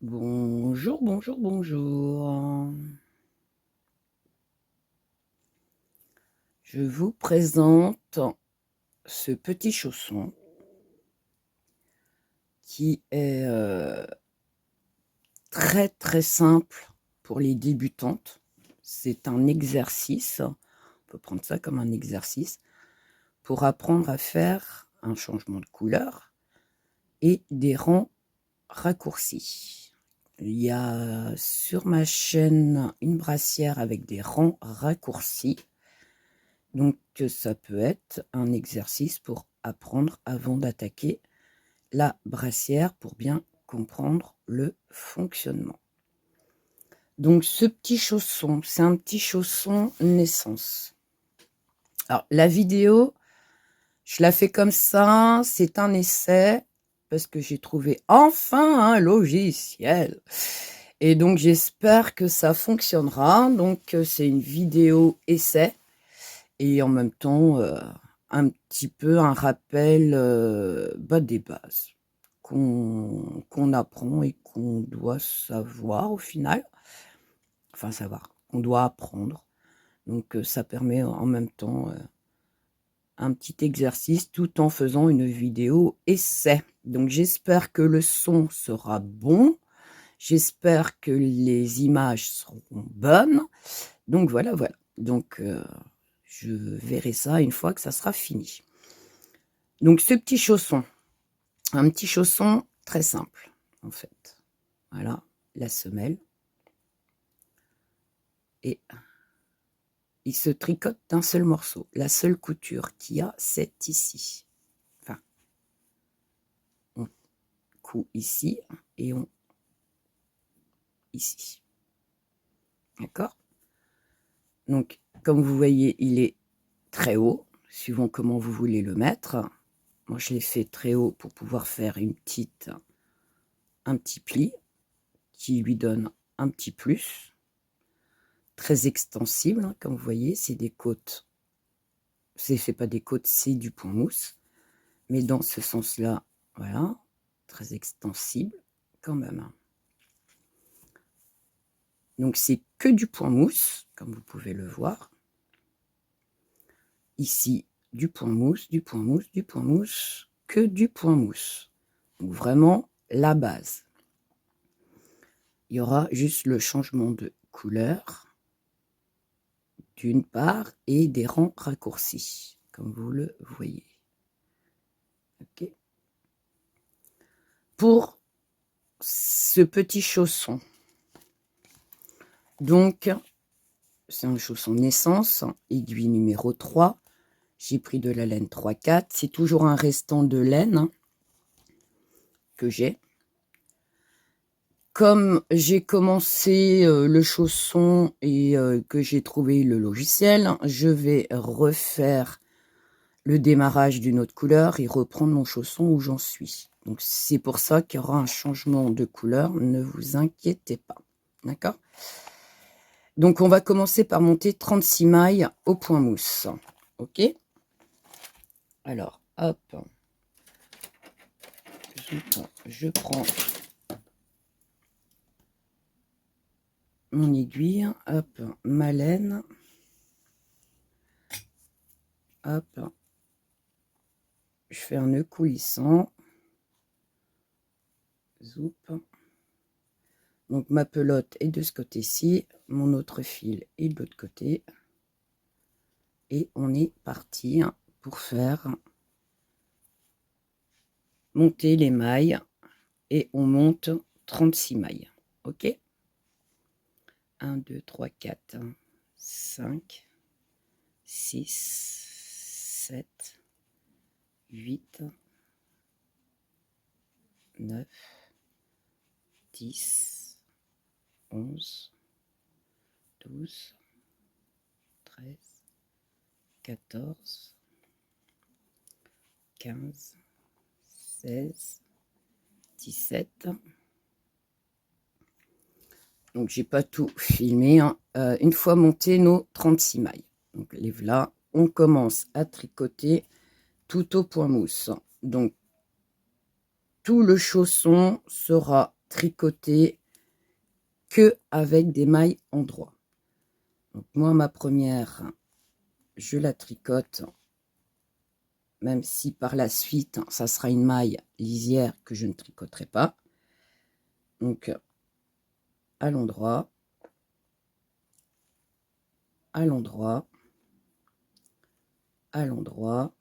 Bonjour, bonjour, bonjour. Je vous présente ce petit chausson qui est très très simple pour les débutantes. C'est un exercice, on peut prendre ça comme un exercice, pour apprendre à faire un changement de couleur et des rangs raccourcis. Il y a sur ma chaîne une brassière avec des rangs raccourcis. Donc, ça peut être un exercice pour apprendre avant d'attaquer la brassière pour bien comprendre le fonctionnement. Donc, ce petit chausson, c'est un petit chausson naissance. Alors, la vidéo, je la fais comme ça, c'est un essai parce que j'ai trouvé enfin un logiciel. Et donc, j'espère que ça fonctionnera. Donc, c'est une vidéo essai. Et en même temps, un petit peu un rappel des bases qu'on apprend et qu'on doit savoir au final. Enfin, savoir, qu'on doit apprendre. Donc, ça permet en même temps un petit exercice tout en faisant une vidéo essai. Donc, j'espère que le son sera bon. J'espère que les images seront bonnes. Donc, voilà. Donc, je verrai ça une fois que ça sera fini. Donc, ce petit chausson, un petit chausson très simple, en fait. Voilà, la semelle. Et il se tricote d'un seul morceau. La seule couture qu'il y a, c'est ici. Enfin, on coud ici et on ici. D'accord? Donc, comme vous voyez, il est très haut, suivant comment vous voulez le mettre. Moi, je l'ai fait très haut pour pouvoir faire un petit pli qui lui donne un petit plus. Très extensible, hein, comme vous voyez, c'est des côtes. C'est pas des côtes, c'est du point mousse. Mais dans ce sens-là, voilà, très extensible quand même. Donc, c'est que du point mousse, comme vous pouvez le voir. Ici, du point mousse, du point mousse, du point mousse, que du point mousse. Donc, vraiment, la base. Il y aura juste le changement de couleur, d'une part, et des rangs raccourcis, comme vous le voyez. Ok. Pour ce petit chausson, donc, c'est un chausson naissance, aiguille numéro 3. J'ai pris de la laine 3/4. C'est toujours un restant de laine que j'ai. Comme j'ai commencé le chausson et que j'ai trouvé le logiciel, je vais refaire le démarrage d'une autre couleur et reprendre mon chausson où j'en suis. Donc, c'est pour ça qu'il y aura un changement de couleur. Ne vous inquiétez pas. D'accord ? Donc, on va commencer par monter 36 mailles au point mousse. Ok ? Alors, hop. Je prends mon aiguille. Hop, ma laine. Hop. Je fais un nœud coulissant. Zoup. Donc, ma pelote est de ce côté-ci. Mon autre fil est de l'autre côté. Et on est parti pour faire monter les mailles. Et on monte 36 mailles. Ok ? 1, 2, 3, 4, 5, 6, 7, 8, 9, 10, 11, 12, 13, 14, 15, 16, 17. Donc, j'ai pas tout filmé. Une fois monté nos 36 mailles. Donc, les voilà. On commence à tricoter tout au point mousse. Donc, tout le chausson sera tricoter que avec des mailles endroit. Donc moi, ma première, je la tricote, même si par la suite, ça sera une maille lisière que je ne tricoterai pas. Donc, à l'endroit, à l'endroit, à l'endroit.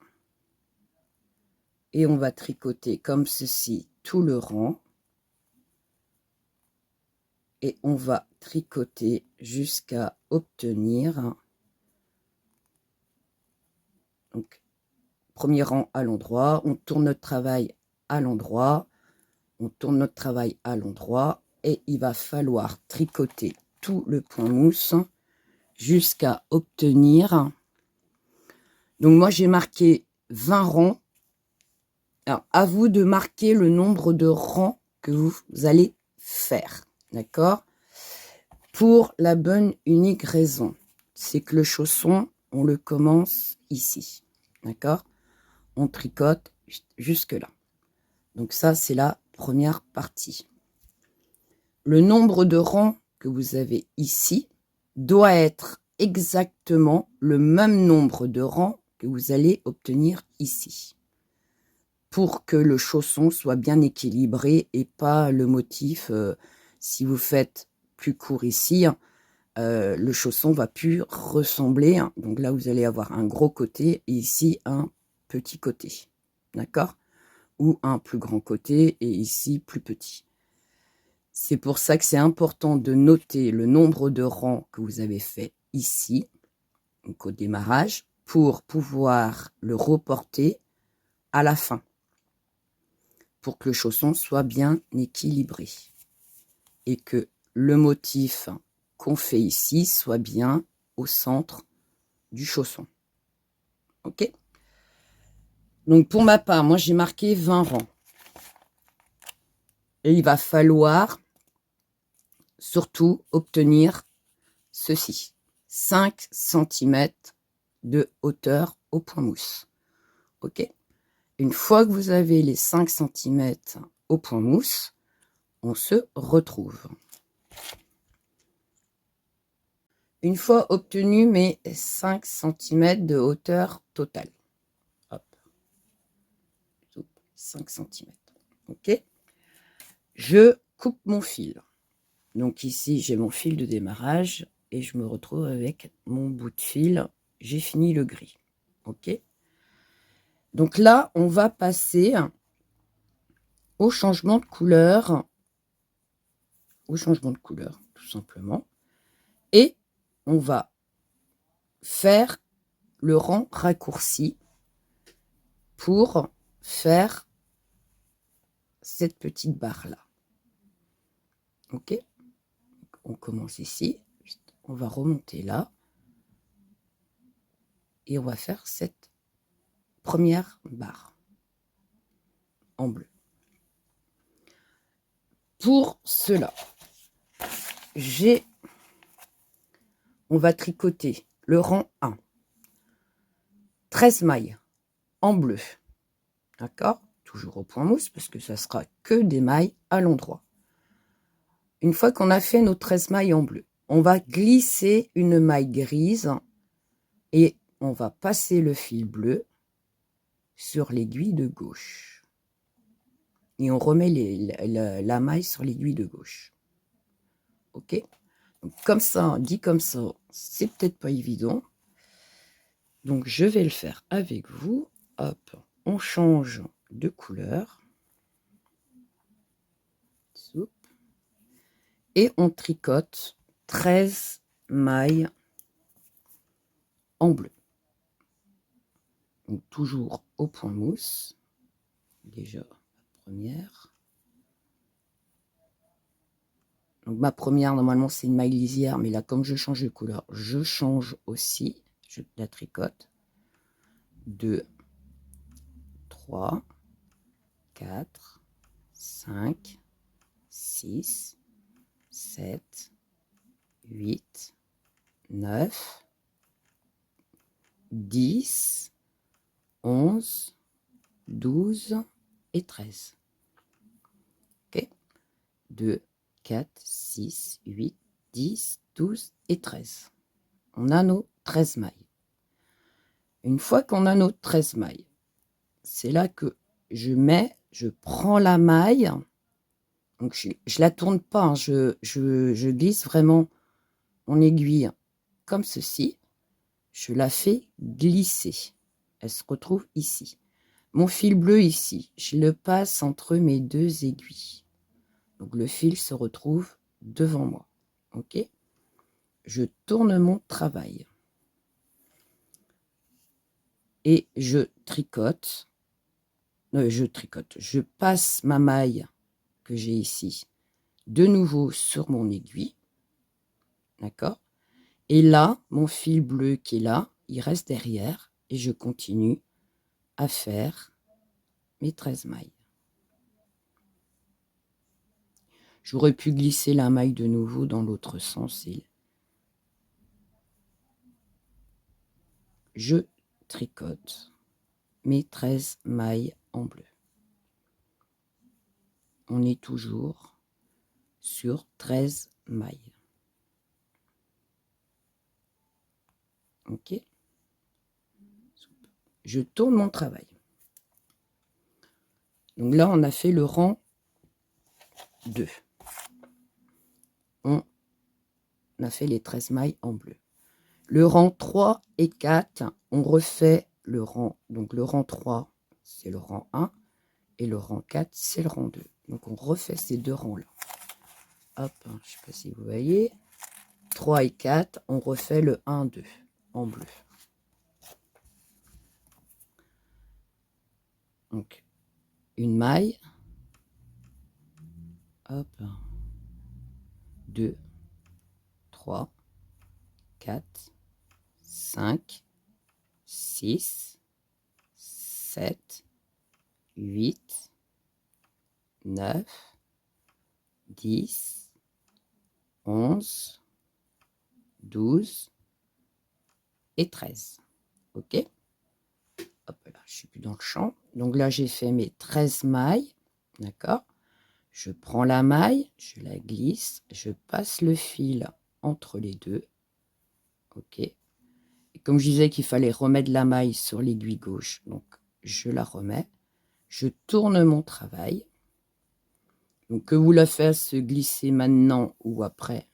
Et on va tricoter comme ceci tout le rang. Et on va tricoter jusqu'à obtenir, donc, premier rang à l'endroit, on tourne notre travail à l'endroit, on tourne notre travail à l'endroit, et il va falloir tricoter tout le point mousse jusqu'à obtenir, donc moi j'ai marqué 20 rangs. Alors à vous de marquer le nombre de rangs que vous allez faire, d'accord? Pour la bonne unique raison, c'est que le chausson, on le commence ici, d'accord? On tricote jusque là. Donc ça, c'est la première partie. Le nombre de rangs que vous avez ici doit être exactement le même nombre de rangs que vous allez obtenir ici, pour que le chausson soit bien équilibré et pas le motif, si vous faites plus court ici, le chausson va plus ressembler. Donc là, vous allez avoir un gros côté et ici un petit côté, d'accord? Ou un plus grand côté et ici plus petit. C'est pour ça que c'est important de noter le nombre de rangs que vous avez fait ici, donc au démarrage, pour pouvoir le reporter à la fin, pour que le chausson soit bien équilibré et que le motif qu'on fait ici soit bien au centre du chausson. Ok? Donc pour ma part, moi j'ai marqué 20 rangs. Et il va falloir surtout obtenir ceci. 5 cm de hauteur au point mousse. Ok? Une fois que vous avez les 5 cm au point mousse, on se retrouve. Une fois obtenu mes 5 cm de hauteur totale. Hop. 5 cm. Ok? Je coupe mon fil. Donc ici, j'ai mon fil de démarrage et je me retrouve avec mon bout de fil. J'ai fini le gris. Ok? Donc là, on va passer au changement de couleur. Au changement de couleur, tout simplement. Et on va faire le rang raccourci pour faire cette petite barre-là. Ok? On commence ici. On va remonter là. Et on va faire cette première barre en bleu. Pour cela, on va tricoter le rang 1. 13 mailles en bleu. D'accord? Toujours au point mousse parce que ça sera que des mailles à l'endroit. Une fois qu'on a fait nos 13 mailles en bleu, on va glisser une maille grise et on va passer le fil bleu sur l'aiguille de gauche. Et on remet la maille sur l'aiguille de gauche. Ok? Donc, comme ça, dit comme ça, c'est peut-être pas évident. Donc, je vais le faire avec vous. Hop, on change de couleur. Et on tricote 13 mailles en bleu. Donc, toujours au point mousse. Déjà, la première. Donc, ma première, normalement, c'est une maille lisière. Mais là, comme je change de couleur, je change aussi. Je la tricote. 2, 3, 4, 5, 6, 7, 8, 9, 10, 11, 12 et 13. Ok? 2, 4, 6, 8, 10, 12 et 13. On a nos 13 mailles. Une fois qu'on a nos 13 mailles, c'est là que je prends la maille, donc je la tourne pas, hein, je glisse vraiment mon aiguille comme ceci, je la fais glisser. Elle se retrouve ici. Mon fil bleu ici, je le passe entre mes deux aiguilles. Donc le fil se retrouve devant moi. Ok? Je tourne mon travail. Et je tricote. Je passe ma maille que j'ai ici de nouveau sur mon aiguille. D'accord? Et là, mon fil bleu qui est là, il reste derrière et je continue à faire mes 13 mailles. J'aurais pu glisser la maille de nouveau dans l'autre sens et je tricote mes 13 mailles en bleu. On est toujours sur 13 mailles. Ok? Je tourne mon travail. Donc là, on a fait le rang 2. On a fait les 13 mailles en bleu. Le rang 3 et 4, on refait le rang. Donc le rang 3, c'est le rang 1. Et le rang 4, c'est le rang 2. Donc on refait ces deux rangs-là. Hop, je ne sais pas si vous voyez. 3 et 4, on refait le 1, 2 en bleu. Donc une maille. Hop. 2, 3, 4, 5, 6, 7, 8, 9, 10, 11, 12 et 13. Ok? Hop là, je suis plus dans le champ. Donc là, j'ai fait mes 13 mailles. D'accord? Je prends la maille, je la glisse, je passe le fil entre les deux. Ok? Et comme je disais qu'il fallait remettre la maille sur l'aiguille gauche, donc je la remets. Je tourne mon travail. Donc que vous la fassiez glisser maintenant ou après,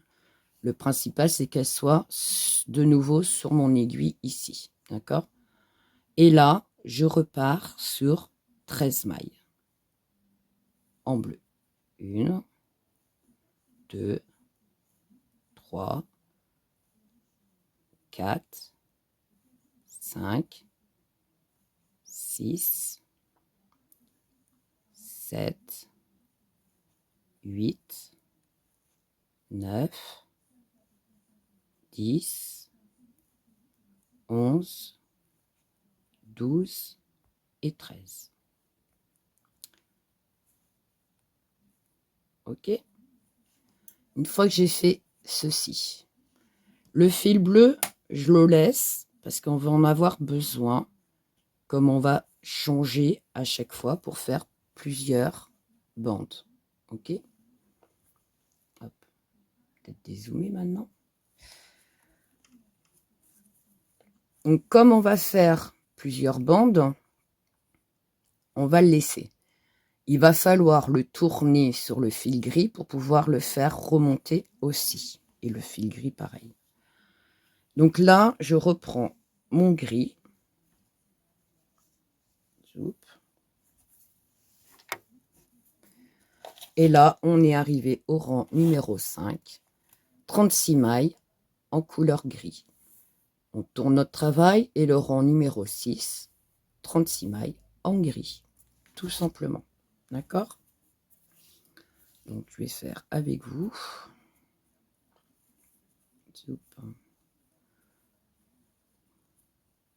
le principal c'est qu'elle soit de nouveau sur mon aiguille ici. D'accord? Et là, je repars sur 13 mailles en bleu. 1, 2, 3, 4, 5, 6, 7, 8, 9, 10, 11, 12 et 13. Ok? Une fois que j'ai fait ceci, le fil bleu, je le laisse parce qu'on va en avoir besoin, comme on va changer à chaque fois pour faire plusieurs bandes. Ok? Hop. Peut-être dézoomer maintenant. Donc, comme on va faire plusieurs bandes, on va le laisser. Il va falloir le tourner sur le fil gris pour pouvoir le faire remonter aussi. Et le fil gris, pareil. Donc là, je reprends mon gris. Et là, on est arrivé au rang numéro 5. 36 mailles en couleur gris. On tourne notre travail et le rang numéro 6. 36 mailles en gris. Tout simplement. D'accord? Donc, je vais faire avec vous.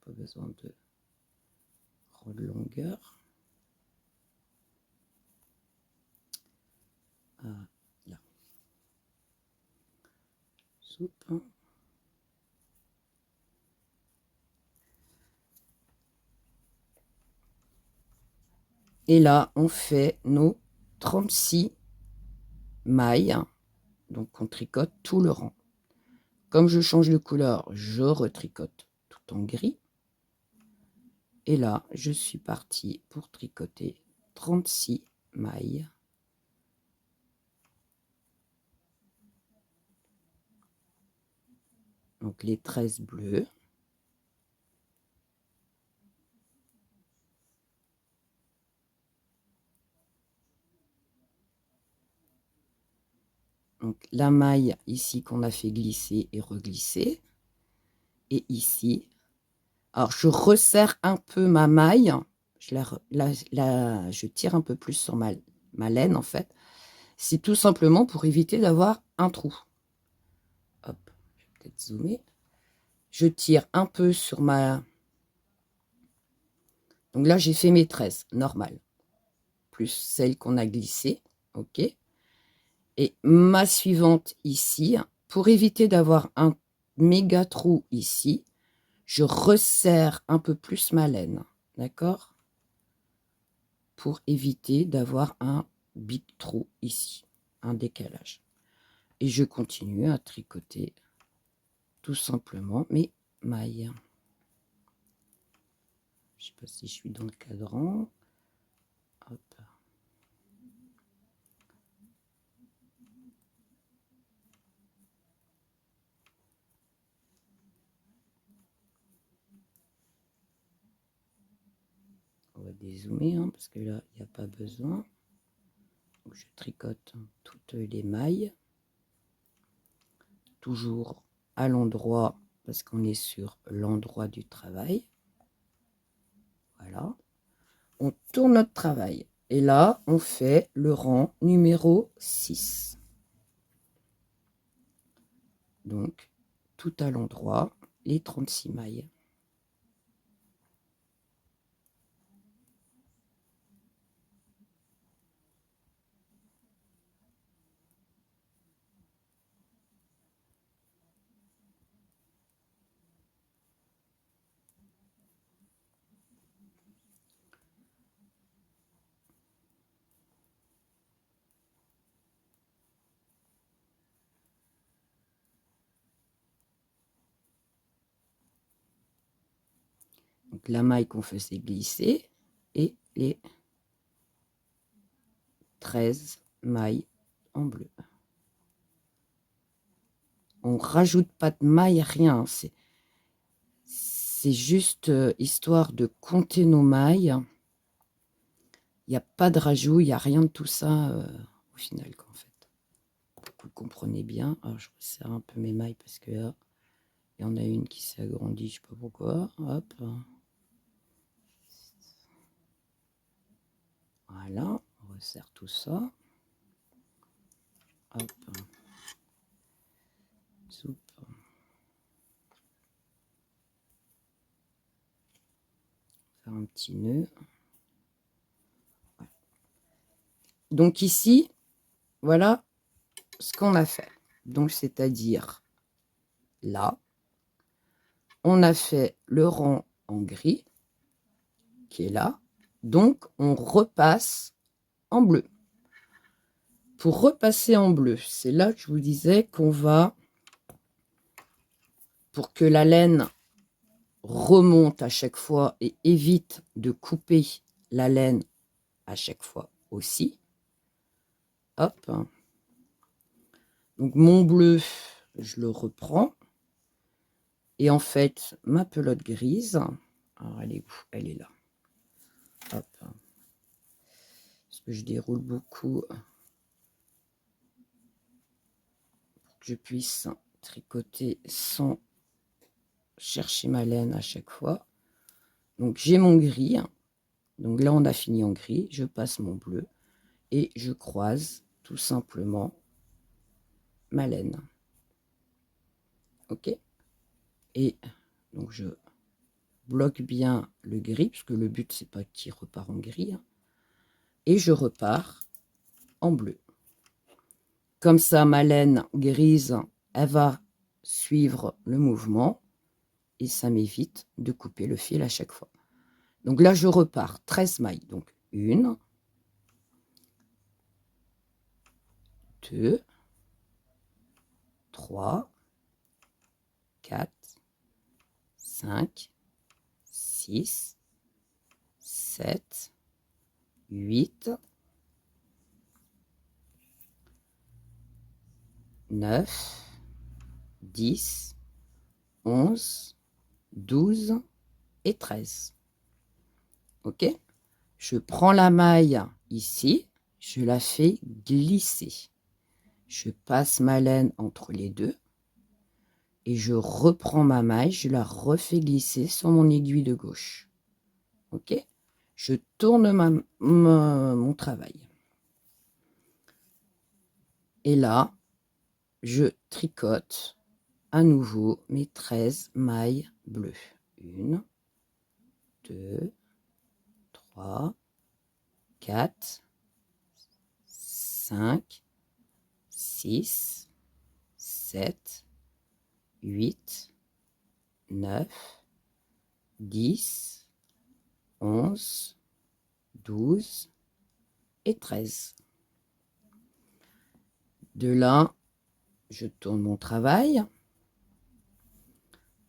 Pas besoin de longueur. Là. Soupe. Et là, on fait nos 36 mailles. Donc, on tricote tout le rang. Comme je change de couleur, je retricote tout en gris. Et là, je suis partie pour tricoter 36 mailles. Donc, les 13 bleus. Donc, la maille ici qu'on a fait glisser et reglisser. Et ici, alors je resserre un peu ma maille. Je tire un peu plus sur ma laine en fait. C'est tout simplement pour éviter d'avoir un trou. Hop, je vais peut-être zoomer. Je tire un peu sur ma... Donc là, j'ai fait mes 13, normal. Plus celle qu'on a glissée. OK. Et ma suivante ici, pour éviter d'avoir un méga trou ici, je resserre un peu plus ma laine. D'accord? Pour éviter d'avoir un big trou ici, un décalage. Et je continue à tricoter tout simplement mes mailles. Je ne sais pas si je suis dans le cadran. Hop. On va dézoomer hein, parce que là, il n'y a pas besoin. Donc, je tricote toutes les mailles. Toujours à l'endroit, parce qu'on est sur l'endroit du travail. Voilà. On tourne notre travail. Et là, on fait le rang numéro 6. Donc, tout à l'endroit, les 36 mailles. Donc, la maille qu'on faisait glisser et les 13 mailles en bleu. On rajoute pas de mailles, rien. C'est juste histoire de compter nos mailles. Il n'y a pas de rajout, il n'y a rien de tout ça au final, en fait. Pour que vous compreniez bien. Alors, je resserre un peu mes mailles parce que là, il y en a une qui s'est agrandie, je ne sais pas pourquoi. Hop. Voilà, on resserre tout ça. Hop. Soupe. Faire un petit nœud. Voilà. Donc ici, voilà ce qu'on a fait. Donc c'est-à-dire là, on a fait le rang en gris qui est là. Donc on repasse en bleu. Pour repasser en bleu, c'est là que je vous disais qu'on va, pour que la laine remonte à chaque fois et évite de couper la laine à chaque fois aussi. Hop. Donc mon bleu, je le reprends. Et en fait, ma pelote grise, alors elle est où? Elle est là. Hop. Parce que je déroule beaucoup pour que je puisse tricoter sans chercher ma laine à chaque fois. Donc j'ai mon gris. Donc là, on a fini en gris. Je passe mon bleu et je croise tout simplement ma laine. OK? Et donc je bloque bien le gris, parce que le but, c'est pas qu'il repart en gris. Et je repars en bleu. Comme ça, ma laine grise, elle va suivre le mouvement et ça m'évite de couper le fil à chaque fois. Donc là, je repars 13 mailles. Donc 1, 2, 3, 4, 5, 6, 7, 8, 9, 10, 11, 12 et 13. Ok? Je prends la maille ici, je la fais glisser. Je passe ma laine entre les deux et je reprends ma maille, je la refais glisser sur mon aiguille de gauche. Ok? Je tourne mon travail. Et là, je tricote à nouveau mes 13 mailles bleues. 1, 2, 3, 4, 5, 6, 7, 8, 9, 10, 11, 12 et 13. De là, je tourne mon travail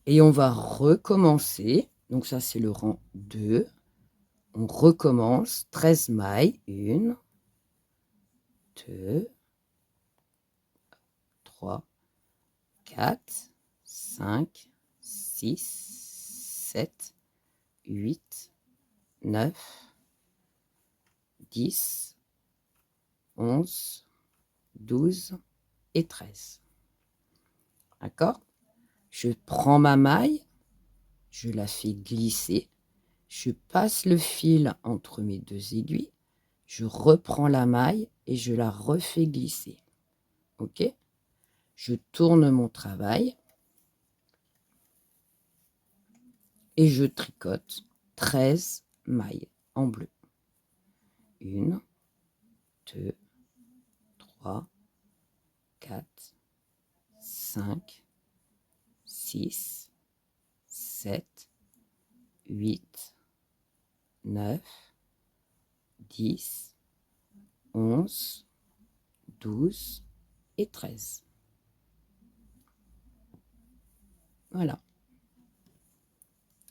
et on va recommencer. Donc ça, c'est le rang 2. On recommence 13 mailles. 1, 2, 3, 4, 5, 6, 7, 8, 9, 10, 11, 12 et 13. D'accord? Je prends ma maille, je la fais glisser, je passe le fil entre mes deux aiguilles, je reprends la maille et je la refais glisser. Ok? Je tourne mon travail et je tricote 13 mailles en bleu. 1, 2, 3, 4, 5, 6, 7, 8, 9, 10, 11, 12 et 13. Voilà.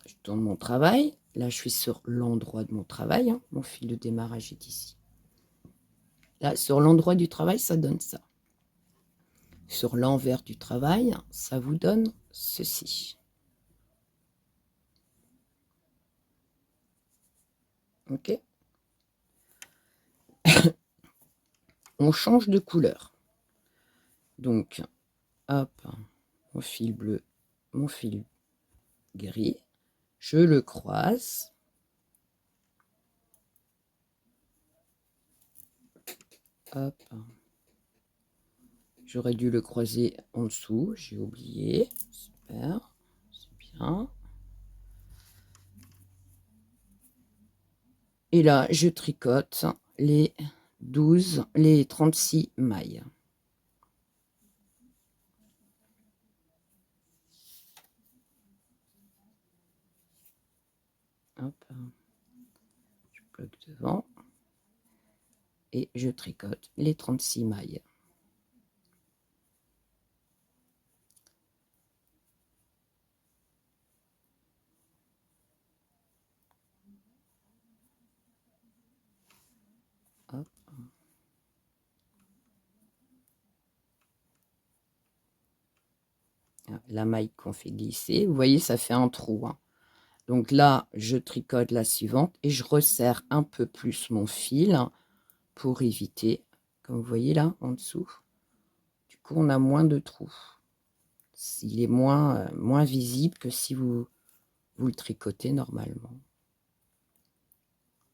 Je tourne mon travail. Là, je suis sur l'endroit de mon travail. Hein. Mon fil de démarrage est ici. Là, sur l'endroit du travail, ça donne ça. Sur l'envers du travail, ça vous donne ceci. Ok? On change de couleur. Donc, hop, mon fil bleu, mon fil gris. Je le croise. Hop. J'aurais dû le croiser en dessous. J'ai oublié. Super. C'est bien. Et là, je tricote les 36 mailles. Hop. Je bloque devant. Et je tricote les 36 mailles. Hop. La maille qu'on fait glisser, vous voyez, ça fait un trou. Hein. Donc là, je tricote la suivante et je resserre un peu plus mon fil pour éviter, comme vous voyez là, en dessous. Du coup, on a moins de trous. Il est moins visible que si vous le tricotez normalement.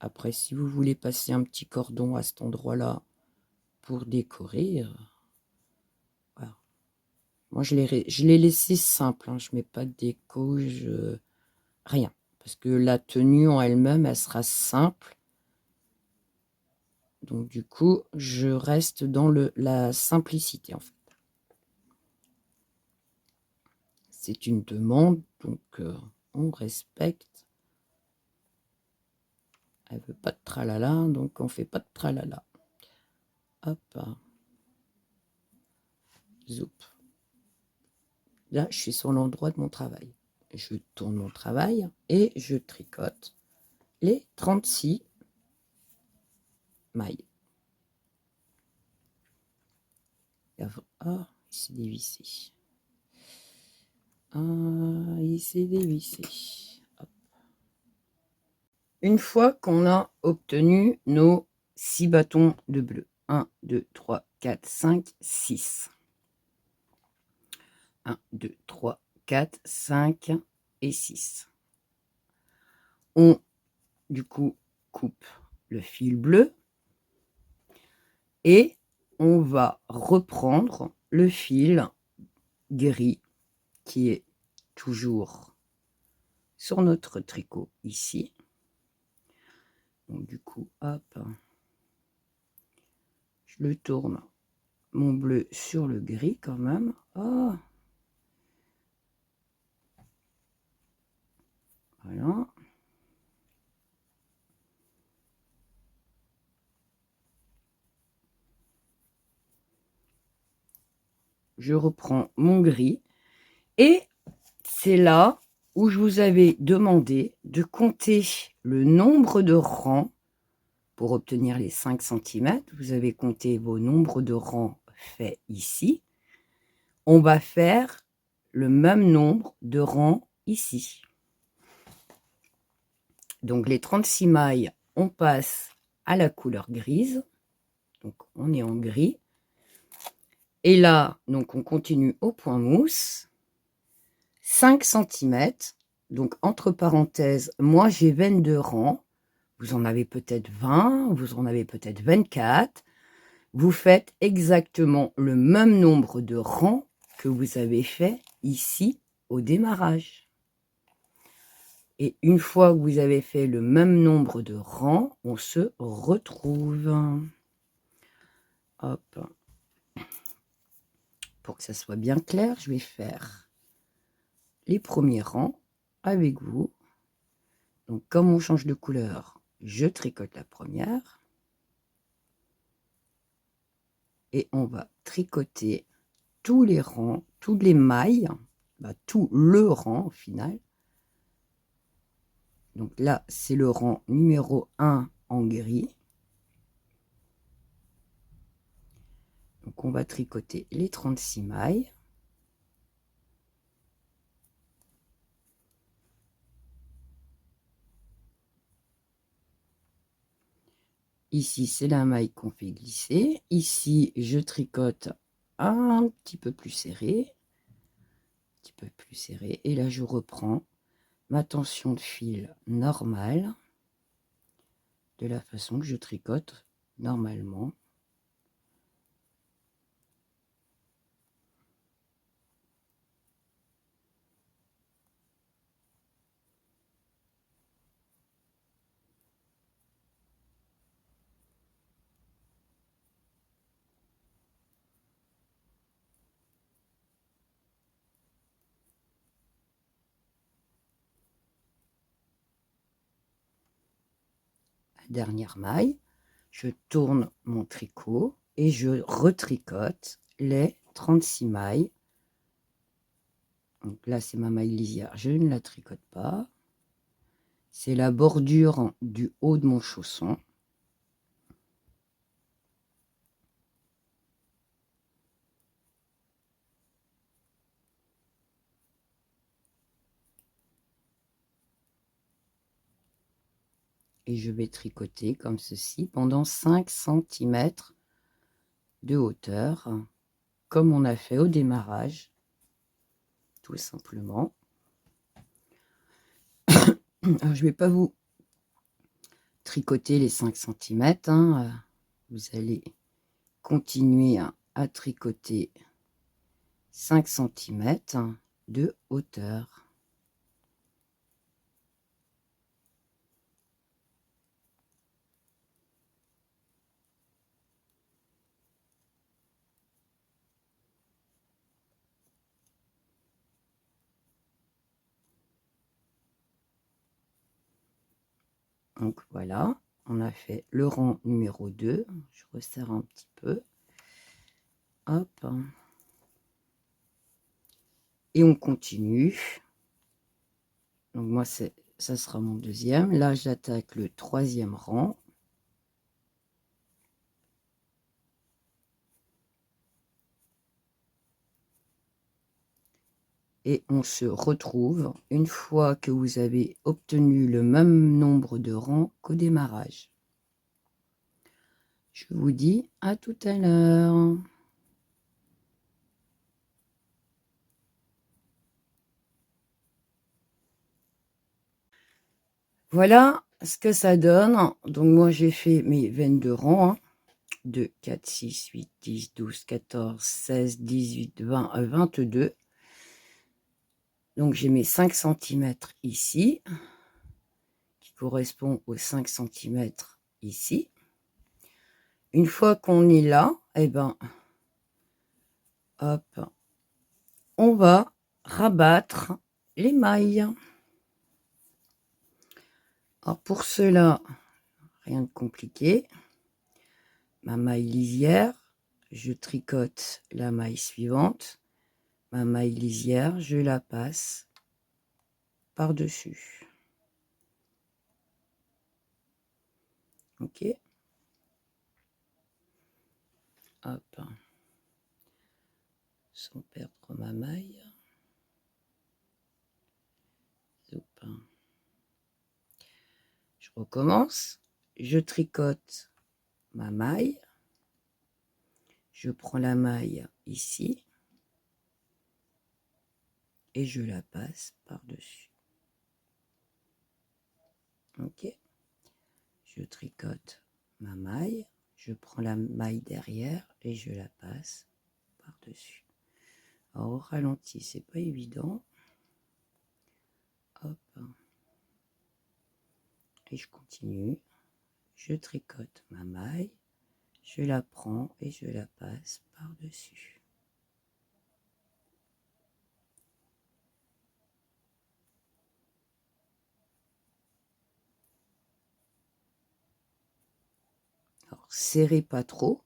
Après, si vous voulez passer un petit cordon à cet endroit-là pour décorer, voilà. Moi, je l'ai laissé simple. Hein. Je ne mets pas de déco, rien. Parce que la tenue en elle-même, elle sera simple. Donc, du coup, je reste dans la simplicité, en fait. C'est une demande, donc on respecte. Elle veut pas de tralala, donc on fait pas de tralala. Hop. zoup. Là, je suis sur l'endroit de mon travail. Je tourne mon travail et je tricote les 36 mailles. Ah, il s'est dévissé. Ah, il s'est dévissé. Hop. Une fois qu'on a obtenu nos 6 bâtons de bleu, 1, 2, 3, 4, 5, 6. 1, 2, 3, 4, 5 et 6. On, du coup, coupe le fil bleu et on va reprendre le fil gris qui est toujours sur notre tricot ici. Donc du coup, hop, je le tourne, mon bleu sur le gris quand même. Oh. Voilà. Je reprends mon gris et c'est là où je vous avais demandé de compter le nombre de rangs pour obtenir les 5 cm. Vous avez compté vos nombres de rangs faits ici. On va faire le même nombre de rangs ici. Donc les 36 mailles, on passe à la couleur grise. Donc on est en gris. Et là, donc on continue au point mousse. 5 cm. Donc entre parenthèses, moi j'ai 22 rangs. Vous en avez peut-être 20, vous en avez peut-être 24. Vous faites exactement le même nombre de rangs que vous avez fait ici au démarrage. Et une fois que vous avez fait le même nombre de rangs, on se retrouve. Hop. Pour que ça soit bien clair, je vais faire les premiers rangs avec vous. Donc comme on change de couleur, je tricote la première. Et on va tricoter tous les rangs, toutes les mailles, tout le rang au final. Donc là, c'est le rang numéro 1 en gris. Donc on va tricoter les 36 mailles. Ici, c'est la maille qu'on fait glisser. Ici, je tricote un petit peu plus serré. Un petit peu plus serré. Et là, je reprends ma tension de fil normale. De la façon que je tricote normalement. Dernière maille, je tourne mon tricot et je retricote les 36 mailles. Donc là, c'est ma maille lisière, je ne la tricote pas. C'est la bordure du haut de mon chausson. Et je vais tricoter comme ceci pendant 5 cm de hauteur, comme on a fait au démarrage, tout simplement. Alors, je ne vais pas vous tricoter les 5 cm, hein. Vous allez continuer à tricoter 5 cm de hauteur. Donc voilà, on a fait le rang numéro 2. Je resserre un petit peu. Hop. Et on continue. Donc moi, ça sera mon deuxième. Là, j'attaque le troisième rang. Et on se retrouve une fois que vous avez obtenu le même nombre de rangs qu'au démarrage. Je vous dis à tout à l'heure. Voilà ce que ça donne. Donc moi j'ai fait mes 22 rangs. 2, 4, 6, 8, 10, 12, 14, 16, 18, 20, 22. Donc j'ai mes 5 cm ici, qui correspond aux 5 cm ici. Une fois qu'on est là, eh ben, hop, on va rabattre les mailles. Alors pour cela, rien de compliqué. Ma maille lisière, je tricote la maille suivante. Ma maille lisière, je la passe par-dessus. Ok. Hop. Sans perdre ma maille. Hop. Je recommence. Je tricote ma maille. Je prends la maille ici. Et je la passe par-dessus. Ok. Je tricote ma maille. Je prends la maille derrière et je la passe par-dessus. Alors au ralenti, c'est pas évident. Hop. Et je continue. Je tricote ma maille. Je la prends et je la passe par-dessus. Alors, serrez pas trop,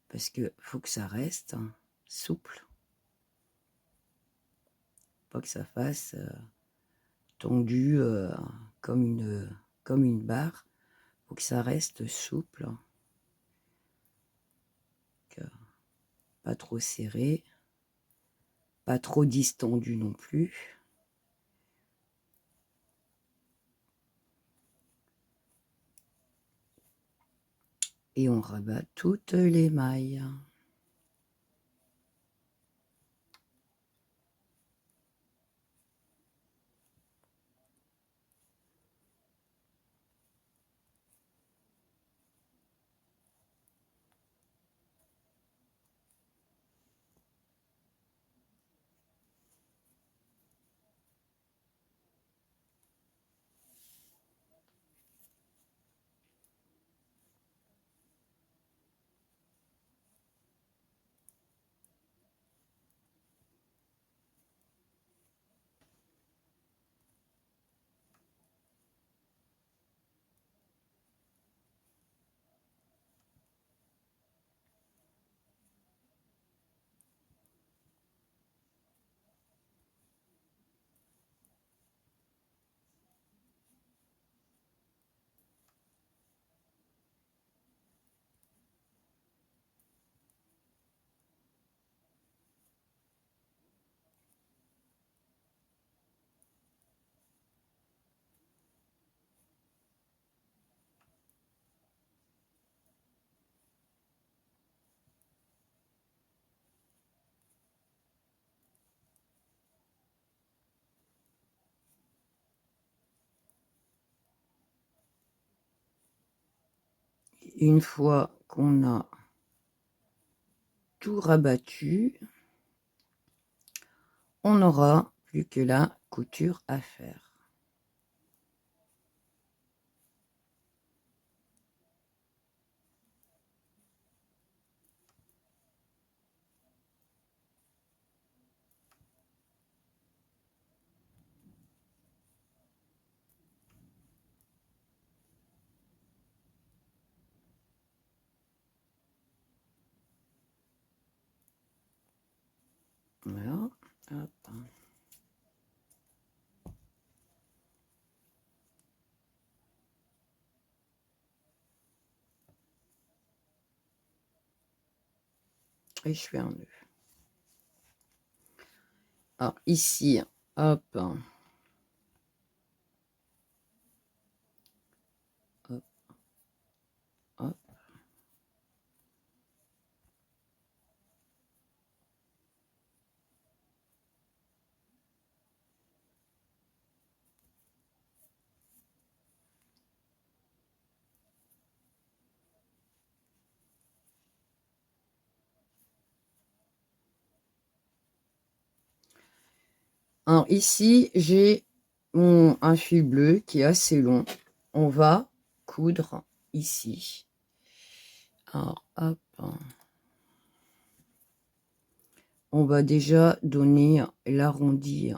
parce que faut que ça reste souple. Pas que ça fasse tendu comme une barre. Faut que ça reste souple. Pas trop serré, pas trop distendu non plus. Et on rabat toutes les mailles. Une fois qu'on a tout rabattu, on n'aura plus que la couture à faire. Voilà. Hop. Et je fais un nœud. Alors ici, hop, hop, hop. Alors ici, j'ai un fil bleu qui est assez long. On va coudre ici. Alors, hop. On va déjà donner l'arrondi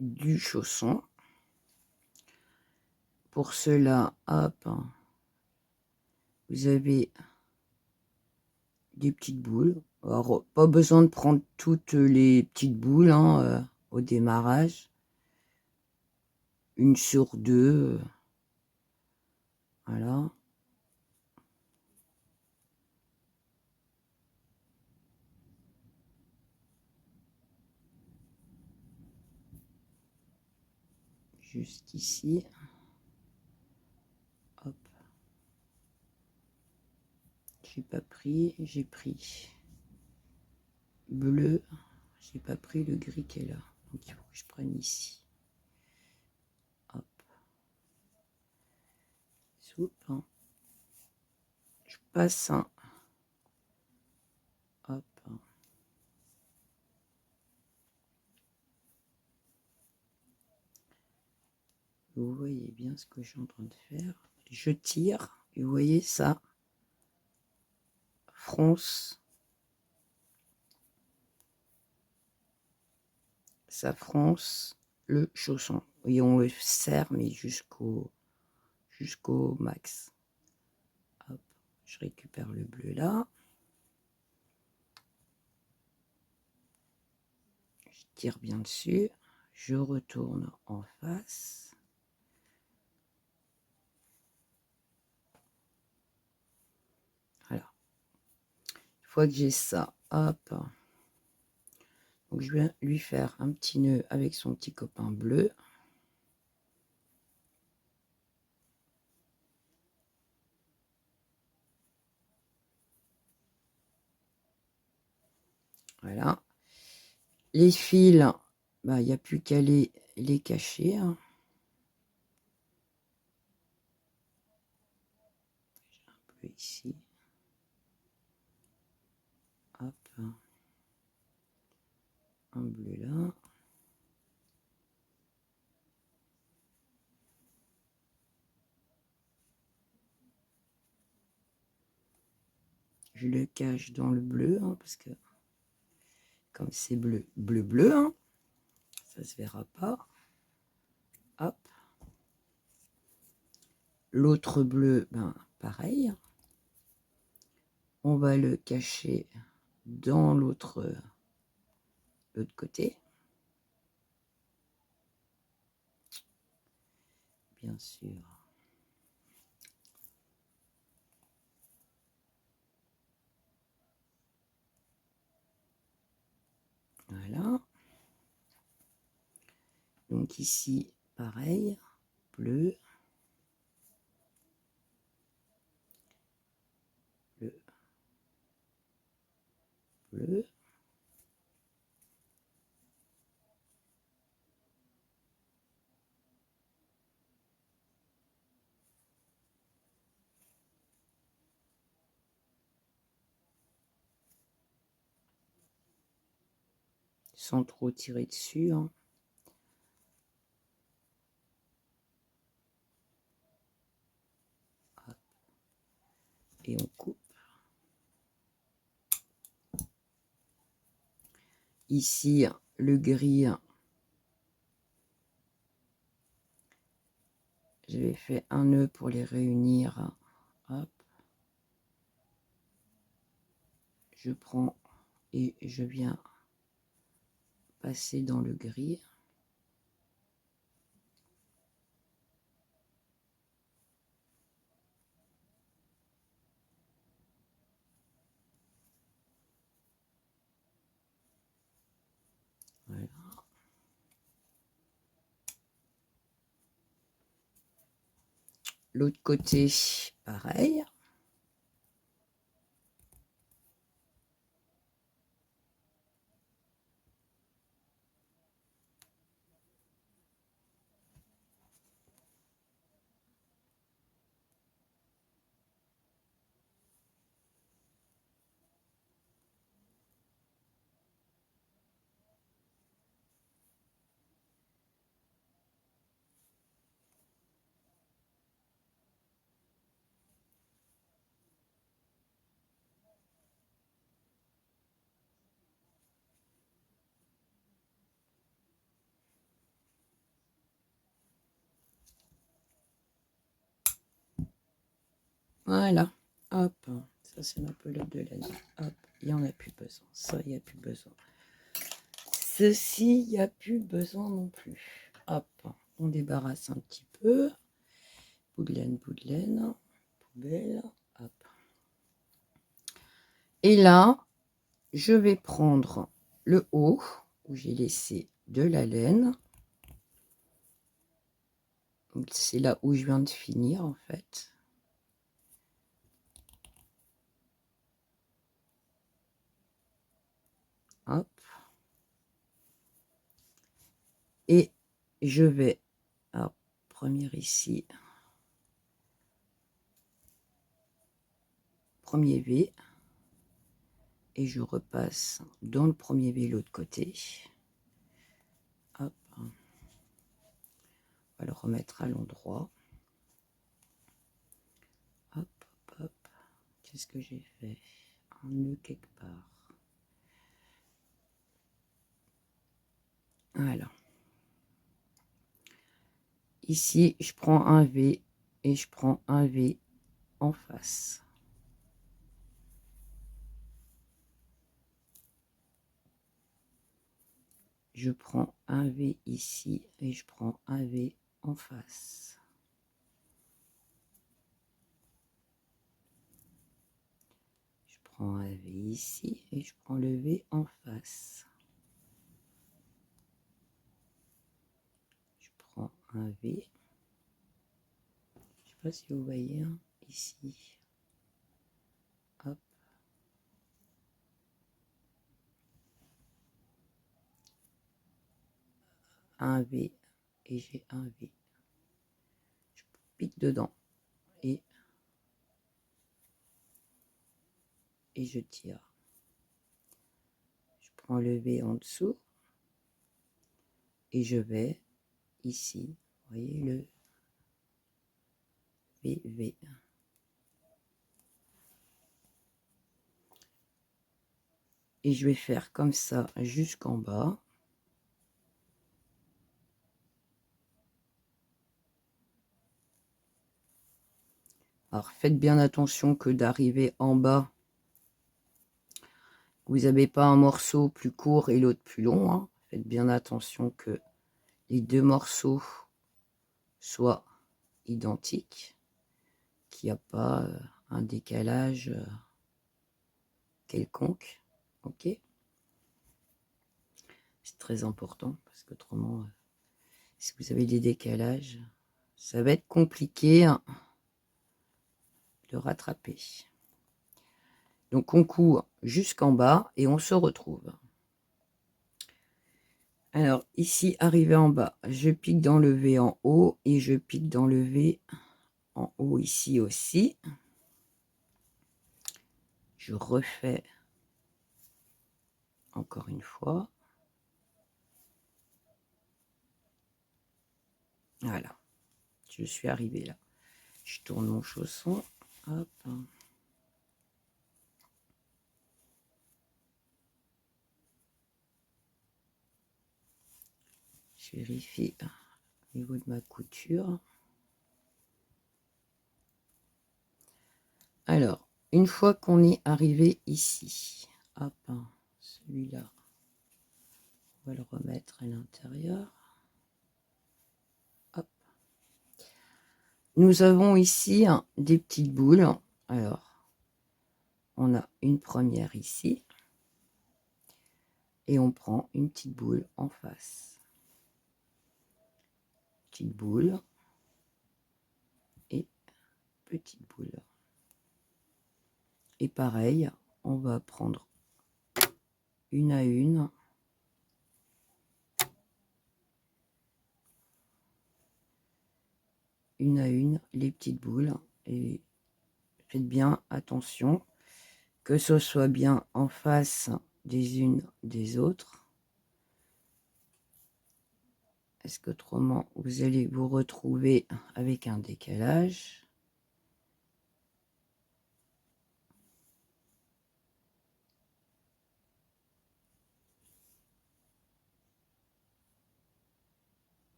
du chausson. Pour cela, hop, vous avez des petites boules. Alors, pas besoin de prendre toutes les petites boules au démarrage. Une sur deux. Voilà. Juste ici. Hop. J'ai pas pris, j'ai pris bleu. J'ai pas pris le gris qui est là. Donc il faut que je prenne ici. Hop. Soupe. Je passe un. Hop. Vous voyez bien ce que je suis en train de faire. Je tire. Et vous voyez ça fronce. Ça fronce le chausson. Et on le serre mais jusqu'au max. Hop. Je récupère le bleu là. Je tire bien dessus. Je retourne en face. Voilà. Une fois que j'ai ça, hop. Donc je vais lui faire un petit nœud avec son petit copain bleu. Voilà. Les fils, bah, il n'y a plus qu'à les cacher. J'ai un bleu ici. Hop. Un bleu là. Je le cache dans le bleu, parce que comme c'est bleu, bleu, ça se verra pas. Hop. L'autre bleu, ben pareil. On va le cacher dans l'autre côté. Bien sûr. Voilà. Donc ici, pareil, bleu. Bleu. Bleu. Sans trop tirer dessus. Et on coupe. Ici, le gris, j'ai fait un nœud pour les réunir. Hop. je prends et je viens passer dans le gris. Voilà. L'autre côté, pareil. Voilà, hop, ça c'est ma pelote de laine. Hop, il n'y en a plus besoin. Ça, il n'y a plus besoin. Ceci, il n'y a plus besoin non plus. Hop, on débarrasse un petit peu. Bout de laine, poubelle. Hop. Et là, je vais prendre le haut où j'ai laissé de la laine. C'est là où je viens de finir en fait. Hop. Et je vais, alors, première ici, premier V, et je repasse dans le premier V l'autre côté. Hop. On va le remettre à l'endroit. Hop, hop, hop. Qu'est-ce que j'ai fait? Un nœud quelque part. Voilà. Ici, je prends un V et je prends un V en face. Je prends un V ici et je prends un V en face. Je prends un V ici et je prends le V en face. Je prends un V. Je sais pas si vous voyez, hein, ici. Hop. Un V et j'ai un V. Je pique dedans et je tire. Je prends le V en dessous et je vais ici. Vous voyez le V. Et je vais faire comme ça jusqu'en bas. Alors faites bien attention que d'arriver en bas, vous n'avez pas un morceau plus court et l'autre plus long. Hein. Faites bien attention que les deux morceaux soient identiques, qu'il n'y a pas un décalage quelconque. Ok, c'est très important parce qu'autrement, si vous avez des décalages, ça va être compliqué hein, de rattraper. Donc on court jusqu'en bas et on se retrouve. Alors ici, arrivé en bas, je pique dans le V en haut et je pique dans le V en haut ici aussi. Je refais encore une fois. Voilà, je suis arrivée là. Je tourne mon chausson. Hop. Je vérifie au niveau de ma couture. Alors, une fois qu'on est arrivé ici, Hop, celui-là, on va le remettre à l'intérieur. Hop. Nous avons ici des petites boules. Alors, on a une première ici. Et on prend une petite boule en face. Petite boule. Et petite boule. Et pareil, on va prendre une à une. Une à une les petites boules. Et faites bien attention que ce soit bien en face des unes des autres. Est-ce qu'autrement vous allez vous retrouver avec un décalage?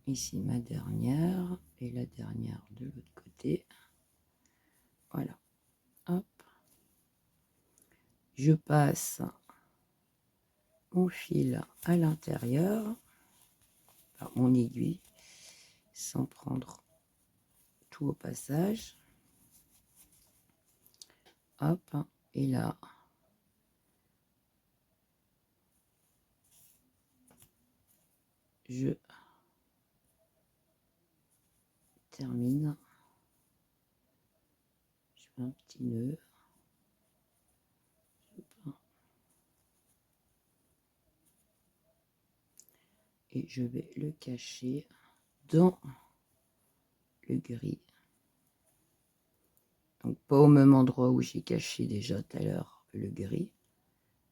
Ici ma dernière et la dernière de l'autre côté. Voilà. Hop. Je passe mon fil à l'intérieur par mon aiguille sans prendre tout au passage. Hop. Et là, je termine. Je fais un petit nœud. Et je vais le cacher dans le gris. Donc pas au même endroit où j'ai caché déjà tout à l'heure le gris,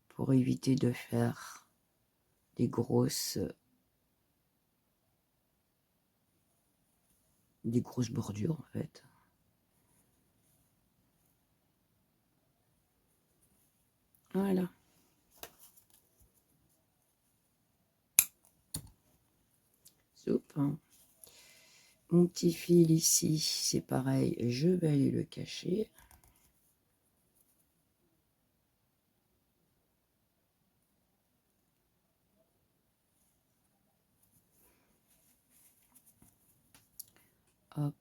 pour éviter de faire des grosses bordures en fait. Voilà. Soupe. Mon petit fil ici, c'est pareil, je vais aller le cacher. Hop.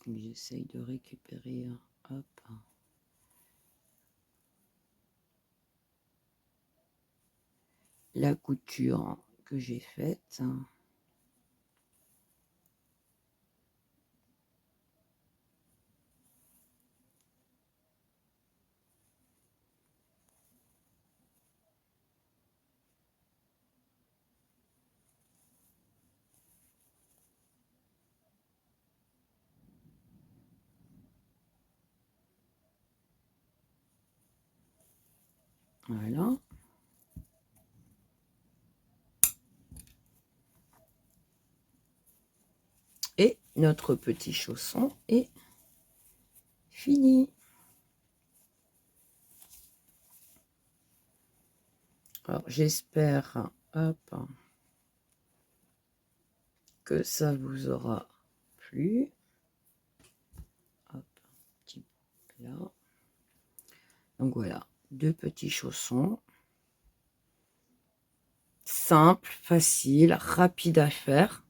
J'essaye de récupérer. Hop. La couture que j'ai faite. Voilà. Et notre petit chausson est fini. Alors j'espère, hop, que ça vous aura plu. Hop, petit là. Donc voilà, deux petits chaussons. Simple, facile, rapide à faire.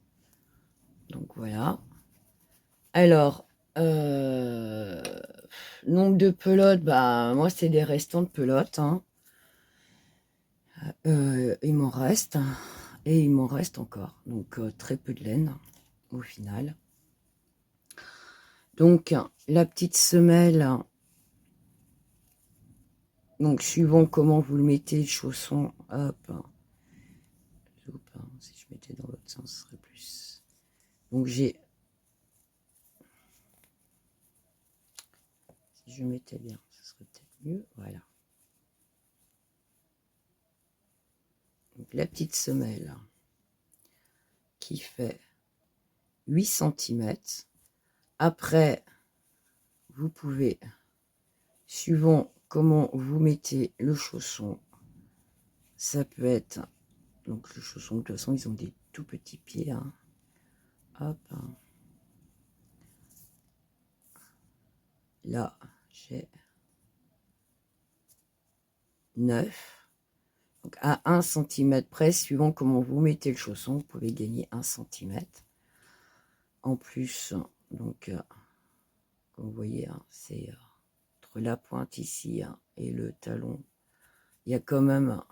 Donc voilà. Alors, nombre de pelotes, bah moi c'est des restants de pelotes. Hein. Il m'en reste. Et il m'en reste encore. Donc très peu de laine au final. Donc la petite semelle. Donc suivant comment vous le mettez, le chausson, hop. Si je mettais dans l'autre sens, ce serait plus. Donc j'ai. Si je mettais bien, ce serait peut-être mieux. Voilà. Donc la petite semelle qui fait 8 cm. Après, vous pouvez, suivant comment vous mettez le chausson, ça peut être, donc le chausson, de toute façon, ils ont des tout petits pieds. Hein. Hop. Là, j'ai 9. Donc à 1 cm près, suivant comment vous mettez le chausson, vous pouvez gagner 1 cm. En plus, donc, comme vous voyez, hein, c'est entre la pointe ici hein, et le talon, il y a quand même,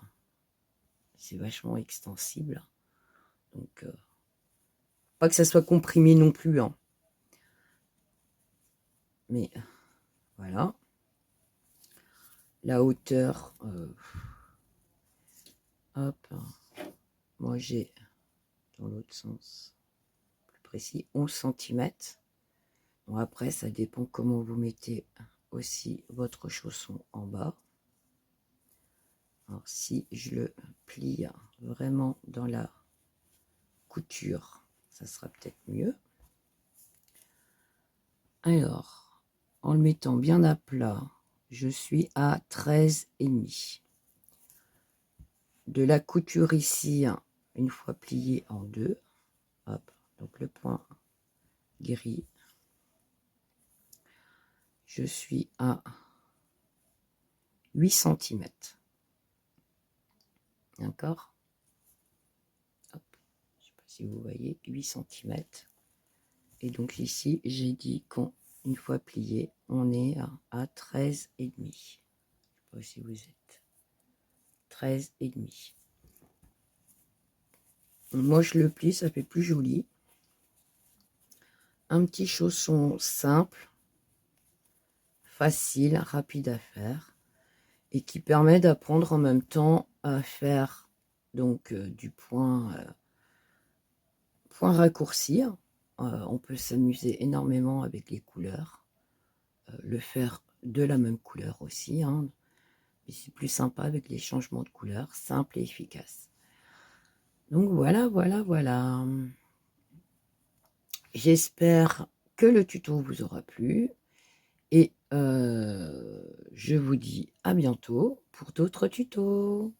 c'est vachement extensible. Donc, pas que ça soit comprimé non plus. Hein. Mais voilà. La hauteur, hop, moi j'ai, dans l'autre sens, plus précis, 11 cm. Bon, après, ça dépend comment vous mettez aussi votre chausson en bas. Alors, si je le plie vraiment dans la couture, ça sera peut-être mieux. Alors, en le mettant bien à plat, je suis à 13,5. De la couture ici, une fois pliée en deux, hop, donc le point gris, je suis à 8 cm. D'accord? Hop, je ne sais pas si vous voyez, 8 cm. Et donc ici, j'ai dit qu'une fois plié, on est à 13,5. Je ne sais pas si vous êtes 13,5. Moi, je le plie, ça fait plus joli. Un petit chausson simple, facile, rapide à faire et qui permet d'apprendre en même temps à faire donc du point raccourci. On peut s'amuser énormément avec les couleurs, le faire de la même couleur aussi, hein, mais c'est plus sympa avec les changements de couleur, simple et efficace. Donc voilà, voilà, voilà. J'espère que le tuto vous aura plu et je vous dis à bientôt pour d'autres tutos.